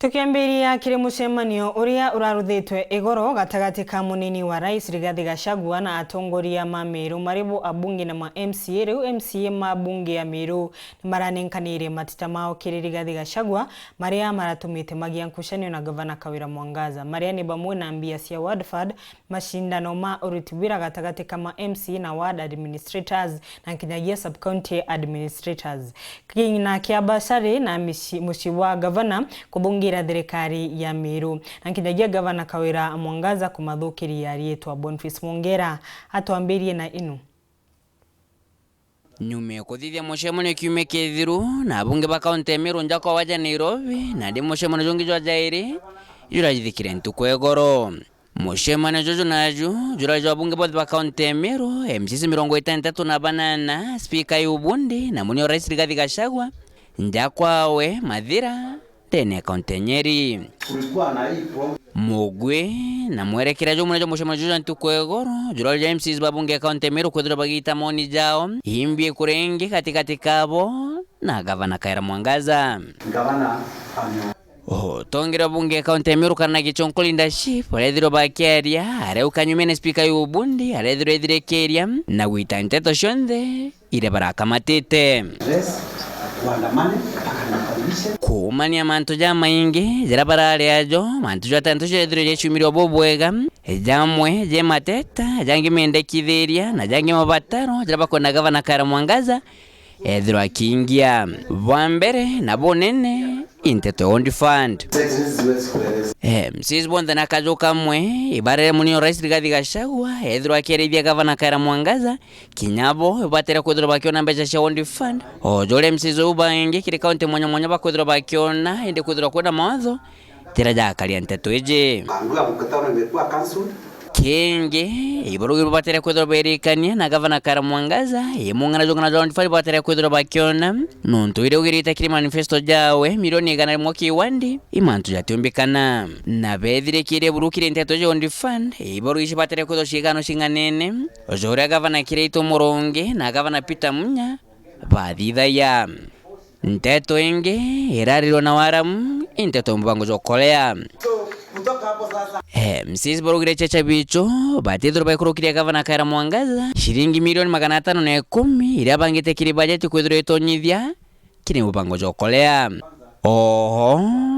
Tukiambiria kiri mucemanio uria uraruthitwe igoro gatagati ka munini wa rais Rigathi Gachagua na atongoria ma Meru maribu abunge na ma MCA riu MCA ma bunge ya Meru nimaranenkanire matita mao kiri Rigathi Gachagua maria maratumite magia nkushanio na gavana Kawira Mwangaza maria ni bamwe na mbia cia Wadford mashindano ma urutibira gatagati kama MCA na ward administrators na kinyagia sub county administrators kina kiabasari na mushiwa gavana kubunge thirikari ya Meru na kinyagia gavana Kawira Mwangaza kumathukiria rietwa Boniface Mwongera atwambirie na inu nyume kuthithia mucemanio kiume kithiru na abunge ba kaunti ya Meru njako waja Nairobi na ndi mucemanio jongi jwa jairi jurajithikire ntuku egoro mucemanio jojo naju jurajwa abunge both ba kaunti ya Meru MCC 68 speaker y'ubundi na munio rais Rigathi Gachagua njakwawe Mathira tene kaunti Nyeri mugwe na mwerekera jo munejo mucemanio jojo ntuku egoro jurajwa MCs babunge kaunti ya Meru kwethira bagita moni jao imbie kurenge katikati kabo na gavana Kawira Mwangaza tongira bunge kaunti ya Meru kana gichonko leadership arethiro bakeria areu kanyumene speaker y'ubundi arethiro ethirekeria na gwita nteto cionthe ire barakamatite kumania mantu ja maingi jira barari ajo mantu ja tantu jethiro jechumiro bobwega jamwe je mateta jangi mendekithiria na jangi mabataro jira bakona gavana Kawira Mwangaza ethiro akingia bwambere na bonene inteto on fund MCs bonde na kajo kamwe ibare munio rais Rigathi Gachagua ethiro akerithia gavana Kawira Mwangaza kinyabo batera kwethiro bakiona mbeca cia on fund ojole MCs ubange kiri kaunti mwanya bakwethiro bakiona ende kwethiro kwenda mawatho tira jakaria nteto eje kenge ibarugi batera kwethiro berikania na gavana Kawira Mwangaza yemungana jongana John Fari batera kwethiro bakiona nonto ire ugirita kiri manifesto jawe milioni 100 kiwandi imantu jatumbikana na bethire kire burukire nteto John Fund ibarugi batera kwethiro shigano shinganene ojore gavana Kirito Muronge na gavana Peter Munya bathithaya nteto enge irariro na waramu inteto mbango jokolea MCs borogire checha bicho batithiro baikurukiria gavana Kawira Mwangaza shilingi milioni 510 ira bangite kiri budget kwithiro itonyithia kiri mubango jokolea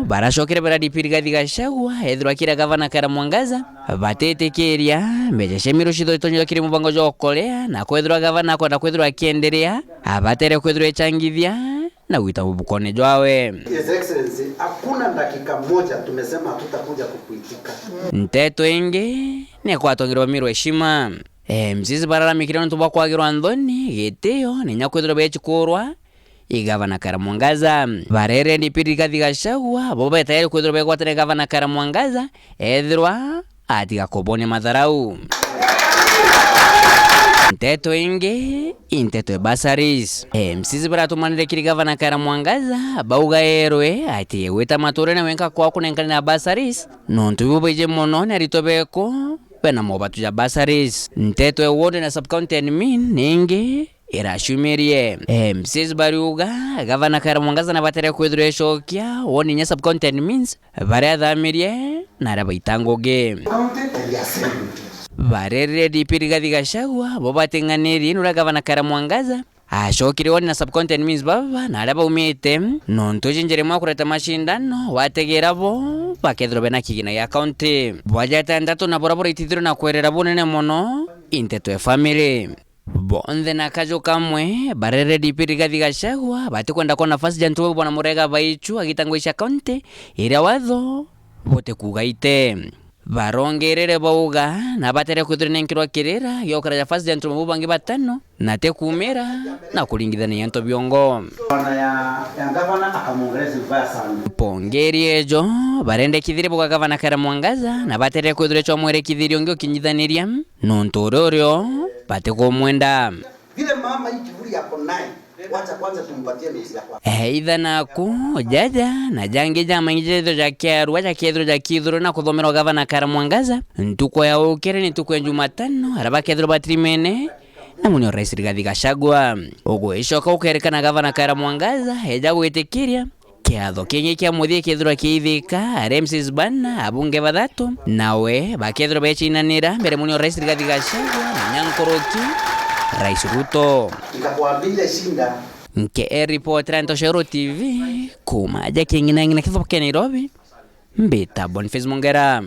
barashokire baradipi Rigathi Gachagua ethiro akira gavana Kawira Mwangaza batetekeria mbeca shemiro shitho itonyithia kiri mubango jokolea na kwithiro gavana kwenda kwithiro akiendelea abatere kwithiro echangithia na wita ubukone jwawe. His Excellency, hakuna dakika moja tumesema hatutakuja kukuitika. Nteto enge ne kwatongirwa miro heshima. MCs bararamikira ntu bakwagirwa ndoni gitio ni nyakwithira bechikurwa igavana Kawira Mwangaza barere ndi Rigathi Gachagua bo betayari kwithira bekwatire gavana Kawira Mwangaza ethirwa atiga kobone matharau nteto inge inteto basaris MCs baratumanire kiri gavana Kawira Mwangaza bauga erwe ati weta mature na wenka kwa kunenkana na basaris nontu biboje mono na ritobeko bena mobatu ya basaris nteto ewode na sub county admin ninge irashumirie MCs bariuga gavana Kawira Mwangaza na batere kwithiro eshokia woni nya sub county admins bariathamirie na rabaitangoge barere DP Rigathi Gachagua bo batenganiri nura gavana Kawira Mwangaza ashokire woni na sub county admins baba na araba umite nonto jinjere mwa kureta mashindano wategera bo bakethiro bena kigina ya county bwajata ndatu na borabora itithiro na kwerera bonene mono inteto family bonde na kajo kamwe barere DP Rigathi Gachagua batikwenda kwa nafasi jantu bwana Murega baichu agitangwisha county ira watho bote kugaite barongerere bauga na batere kwithira nenkirwa kirira yokara ya fasi jantu mubangi batano na tekumera na kulingithania nto byongo ya gavana akamongereza vibaya sana pongeri ejo barende kithire bwa gavana Kawira Mwangaza na batere kwithira cho mwere kithiri ngyo kinyithaniria nontororyo bate komwenda vile mama hii kiburi yako naye wacha kwanza tumpatie mesi yako naku jaja na jange jama injezo ja kiaru wacha kiedro ja kidro na kuthomera gavana Kawira Mwangaza ntuko ya ukere ni tuko ya Jumatano araba kiedro batrimene na munio rais Rigathi Gachagua ogo ishoka ukerekana gavana Kawira Mwangaza eja gwitikiria kiatho kingi kia muthie kithirwa kiithika MCs bana abunge bathatu nawe bakethirwa bechinanira mbere munio Rais Rigathi Gachagua na Nyankoroki Rais Ruto. Nikakwambia shinda Nke reporter Ntoshero TV kuma aja kingina ngina kithoke Nairobi mbita Boniface Mongera.